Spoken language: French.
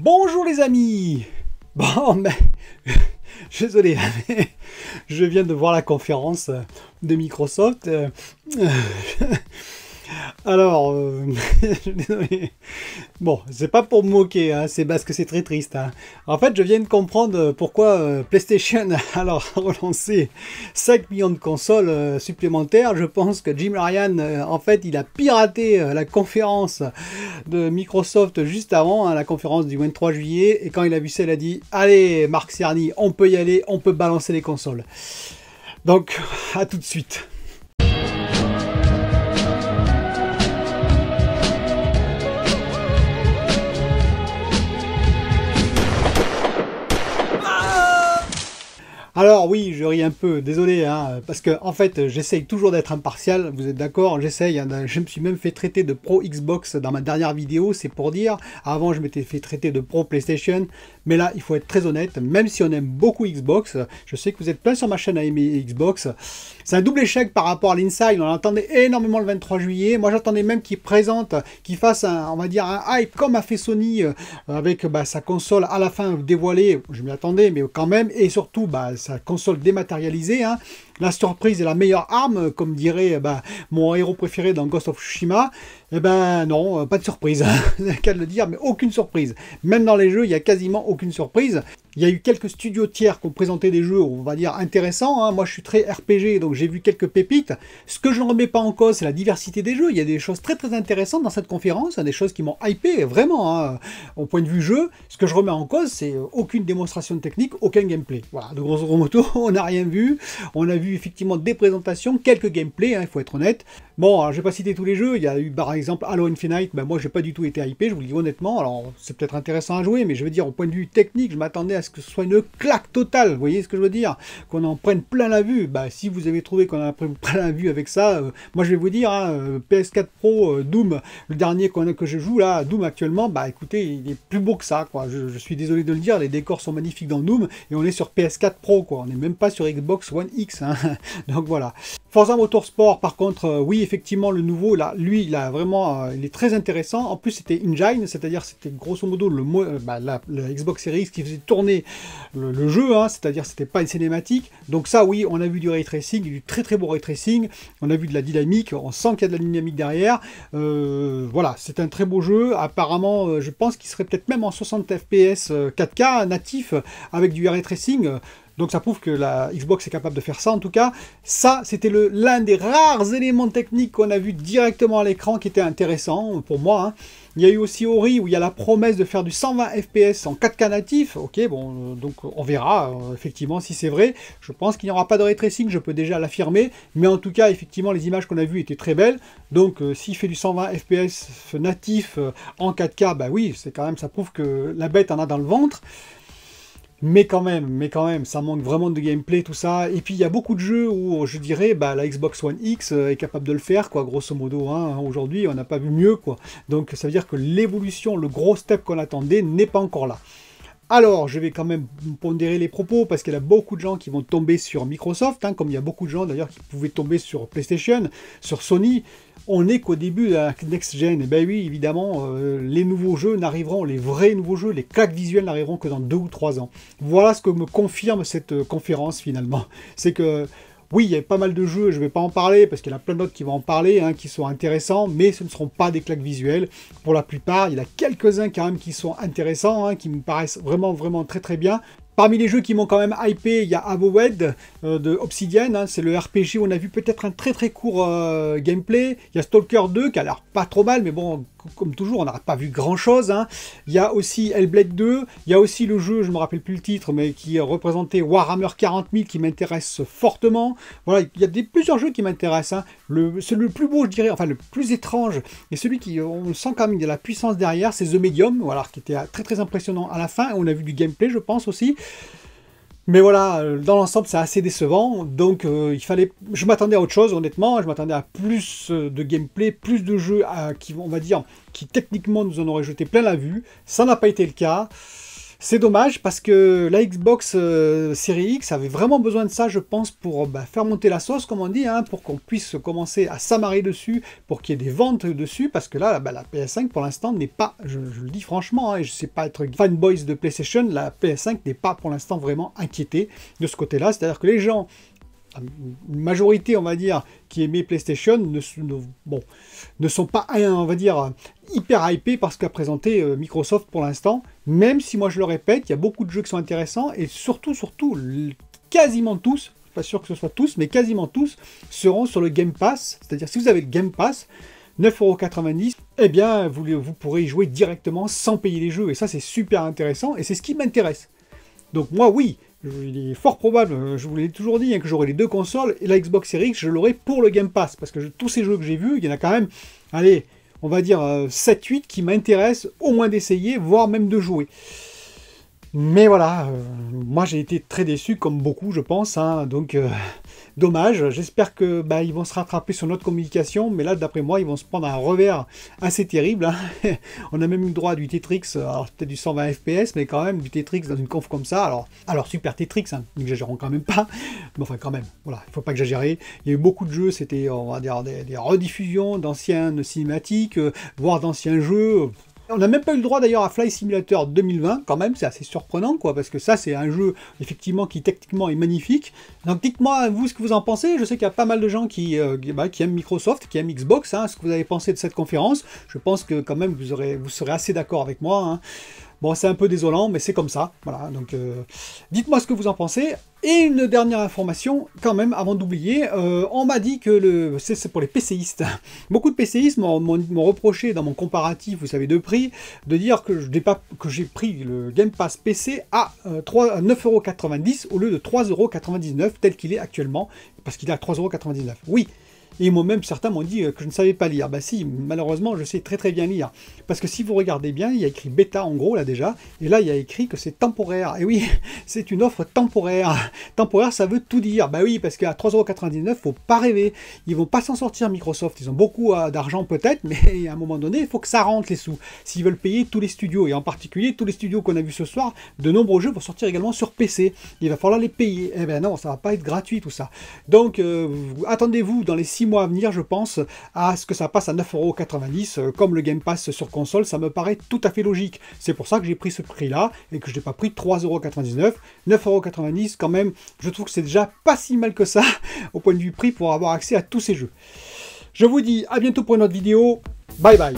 Bonjour les amis. Bon, mais désolé, mais je viens de voir la conférence de Microsoft. Alors, désolé. Bon, c'est pas pour me moquer, hein, c'est parce que c'est très triste. Hein. En fait, je viens de comprendre pourquoi PlayStation a relancé 5 millions de consoles supplémentaires. Je pense que Jim Ryan, en fait, il a piraté la conférence de Microsoft juste avant, hein, la conférence du 23 juillet. Et quand il a vu ça, il a dit « Allez, Marc Cerny, on peut y aller, on peut balancer les consoles. » Donc, à tout de suite. Alors oui, je ris un peu, désolé, hein, parce que en fait, j'essaye toujours d'être impartial, vous êtes d'accord, j'essaye, hein, je me suis même fait traiter de pro Xbox dans ma dernière vidéo, c'est pour dire, avant je m'étais fait traiter de pro PlayStation, mais là, il faut être très honnête, même si on aime beaucoup Xbox, je sais que vous êtes plein sur ma chaîne à aimer Xbox, c'est un double échec par rapport à l'Inside, on attendait énormément le 23 juillet, moi j'attendais même qu'il présente, qu'il fasse un, on va dire un hype comme a fait Sony avec sa console à la fin dévoilée, je m'y attendais, mais quand même, et surtout sa console dématérialisée, hein. La surprise est la meilleure arme, comme dirait mon héros préféré dans Ghost of Tsushima. Eh ben non, pas de surprise, c'est le cas de le dire, mais aucune surprise. Même dans les jeux, il n'y a quasiment aucune surprise. Il y a eu quelques studios tiers qui ont présenté des jeux, on va dire, intéressants. Hein. Moi, je suis très RPG, donc j'ai vu quelques pépites. Ce que je ne remets pas en cause, c'est la diversité des jeux. Il y a des choses très très intéressantes dans cette conférence, hein, des choses qui m'ont hypé, vraiment, hein, au point de vue jeu. Ce que je remets en cause, c'est aucune démonstration technique, aucun gameplay. Voilà, de grosso modo, on n'a rien vu. On a vu effectivement des présentations, quelques gameplays, hein, il faut être honnête. Bon, alors, je vais pas citer tous les jeux. Il y a eu par exemple Halo Infinite. Moi, j'ai pas du tout été hypé, je vous le dis honnêtement. Alors, c'est peut-être intéressant à jouer, mais je veux dire, au point de vue technique, je m'attendais à ce que ce soit une claque totale. Vous voyez ce que je veux dire? Qu'on en prenne plein la vue. Si vous avez trouvé qu'on en a pris plein la vue avec ça, moi je vais vous dire, hein, PS4 Pro, Doom, le dernier que je joue là, Doom actuellement, écoutez, il est plus beau que ça, quoi. Je suis désolé de le dire, les décors sont magnifiques dans Doom, et on est sur PS4 Pro, quoi. On n'est même pas sur Xbox One X, hein. Donc voilà. Forza Motorsport, par contre, oui, effectivement, le nouveau, là, lui, il a vraiment, il est très intéressant. En plus, c'était engine, c'est-à-dire c'était grosso modo la Xbox Series X qui faisait tourner le jeu, hein, c'est-à-dire c'était pas une cinématique. Donc ça, oui, on a vu du ray tracing, du très très beau ray tracing. On a vu de la dynamique, on sent qu'il y a de la dynamique derrière. Voilà, c'est un très beau jeu. Apparemment, je pense qu'il serait peut-être même en 60 FPS 4K natif avec du ray tracing. Donc ça prouve que la Xbox est capable de faire ça. En tout cas, ça, c'était l'un des rares éléments techniques qu'on a vu directement à l'écran qui était intéressant pour moi. Hein. Il y a eu aussi Ori où il y a la promesse de faire du 120 FPS en 4K natif. Ok, bon, donc on verra effectivement si c'est vrai. Je pense qu'il n'y aura pas de ray tracing, je peux déjà l'affirmer. Mais en tout cas, effectivement, les images qu'on a vues étaient très belles. Donc s'il fait du 120 FPS natif en 4K, oui, c'est quand même, ça prouve que la bête en a dans le ventre. Mais quand même, ça manque vraiment de gameplay, tout ça. Et puis, il y a beaucoup de jeux où, je dirais, la Xbox One X est capable de le faire, quoi, grosso modo. Hein. Aujourd'hui, on n'a pas vu mieux, quoi. Donc, ça veut dire que l'évolution, le gros step qu'on attendait, n'est pas encore là. Alors, je vais quand même pondérer les propos, parce qu'il y a beaucoup de gens qui vont tomber sur Microsoft, hein, comme il y a beaucoup de gens, d'ailleurs, qui pouvaient tomber sur PlayStation, sur Sony. On n'est qu'au début de la next-gen. Et ben oui, évidemment, les nouveaux jeux n'arriveront, les vrais nouveaux jeux, les claques visuelles n'arriveront que dans 2 ou 3 ans. Voilà ce que me confirme cette conférence, finalement. C'est que, oui, il y a pas mal de jeux, je ne vais pas en parler, parce qu'il y en a plein d'autres qui vont en parler, hein, qui sont intéressants, mais ce ne seront pas des claques visuelles. Pour la plupart, il y en a quelques-uns quand même qui sont intéressants, hein, qui me paraissent vraiment, vraiment très, très bien. Parmi les jeux qui m'ont quand même hypé, il y a Avowed de Obsidian, hein, c'est le RPG où on a vu peut-être un très très court gameplay. Il y a Stalker 2 qui a l'air pas trop mal, mais bon, comme toujours, on n'a pas vu grand chose. Hein. Il y a aussi Hellblade 2, il y a aussi le jeu, je ne me rappelle plus le titre, mais qui représentait Warhammer 40 000 qui m'intéresse fortement. Voilà, il y a plusieurs jeux qui m'intéressent. Hein. C'est le plus beau, je dirais, enfin le plus étrange, et celui qui, on sent quand même de la puissance derrière, c'est The Medium, voilà, qui était très très impressionnant à la fin. On a vu du gameplay, je pense aussi. Mais voilà, dans l'ensemble, c'est assez décevant, donc je m'attendais à autre chose, honnêtement, je m'attendais à plus de gameplay, plus de jeux qui, on va dire, qui techniquement nous en auraient jeté plein la vue. Ça n'a pas été le cas. C'est dommage parce que la Xbox Series X avait vraiment besoin de ça, je pense, pour faire monter la sauce, comme on dit, hein, pour qu'on puisse commencer à s'amarrer dessus, pour qu'il y ait des ventes dessus, parce que là, la PS5 pour l'instant n'est pas, je le dis franchement, hein, et je ne sais pas être fanboys de PlayStation, la PS5 n'est pas pour l'instant vraiment inquiétée de ce côté-là, c'est-à-dire que les gens, une majorité, on va dire, qui aimait PlayStation ne sont pas, on va dire, hyper hypés par ce qu'a présenté Microsoft pour l'instant, même si, moi je le répète, il y a beaucoup de jeux qui sont intéressants, et surtout, quasiment tous, je suis pas sûr que ce soit tous, mais quasiment tous, seront sur le Game Pass, c'est-à-dire si vous avez le Game Pass, 9,90 €, eh bien, vous pourrez y jouer directement sans payer les jeux, et ça c'est super intéressant, et c'est ce qui m'intéresse. Donc moi, oui, il est fort probable, je vous l'ai toujours dit, hein, que j'aurai les deux consoles, et la Xbox Series X, je l'aurai pour le Game Pass, parce que tous ces jeux que j'ai vus, il y en a quand même, allez, on va dire 7-8 qui m'intéressent au moins d'essayer, voire même de jouer. Mais voilà, moi j'ai été très déçu, comme beaucoup je pense, hein, donc dommage. J'espère que ils vont se rattraper sur notre communication, mais là d'après moi ils vont se prendre un revers assez terrible. Hein. On a même eu le droit à du Tetris, alors peut-être du 120 FPS, mais quand même du Tetris dans une conf comme ça. Alors super Tetris, hein, n'exagérons quand même pas, mais enfin quand même, voilà, il faut pas exagérer. Il y a eu beaucoup de jeux, c'était on va dire des rediffusions d'anciennes cinématiques, voire d'anciens jeux. On n'a même pas eu le droit d'ailleurs à Flight Simulator 2020, quand même, c'est assez surprenant, quoi, parce que ça, c'est un jeu, effectivement, qui techniquement est magnifique. Donc dites-moi, vous, ce que vous en pensez. Je sais qu'il y a pas mal de gens qui aiment Microsoft, qui aiment Xbox, hein, ce que vous avez pensé de cette conférence. Je pense que, quand même, vous serez assez d'accord avec moi, hein. Bon, c'est un peu désolant, mais c'est comme ça. Voilà, donc dites-moi ce que vous en pensez. Et une dernière information, quand même, avant d'oublier, on m'a dit que c'est pour les PCistes. Beaucoup de PCistes m'ont reproché dans mon comparatif, vous savez, de prix, de dire que j'ai pris le Game Pass PC à 9,90 € au lieu de 3,99 € tel qu'il est actuellement, parce qu'il est à 3,99 €. Oui. Et certains m'ont dit que je ne savais pas lire. Bah si, malheureusement, je sais très très bien lire. Parce que si vous regardez bien, il y a écrit bêta en gros là déjà, et là il y a écrit que c'est temporaire. Et oui, c'est une offre temporaire. Temporaire, ça veut tout dire. Bah oui, parce qu'à 3,99 €, faut pas rêver. Ils vont pas s'en sortir Microsoft. Ils ont beaucoup d'argent peut-être, mais à un moment donné, il faut que ça rentre les sous. S'ils veulent payer tous les studios, et en particulier tous les studios qu'on a vus ce soir, de nombreux jeux vont sortir également sur PC. Il va falloir les payer. Eh ben non, ça va pas être gratuit tout ça. Donc attendez-vous dans les 6 mois à venir, je pense, à ce que ça passe à 9,90 €, comme le Game Pass sur console, ça me paraît tout à fait logique. C'est pour ça que j'ai pris ce prix-là, et que je n'ai pas pris 3,99 €. 9,90 € quand même, je trouve que c'est déjà pas si mal que ça, au point de vue prix, pour avoir accès à tous ces jeux. Je vous dis à bientôt pour une autre vidéo, bye bye.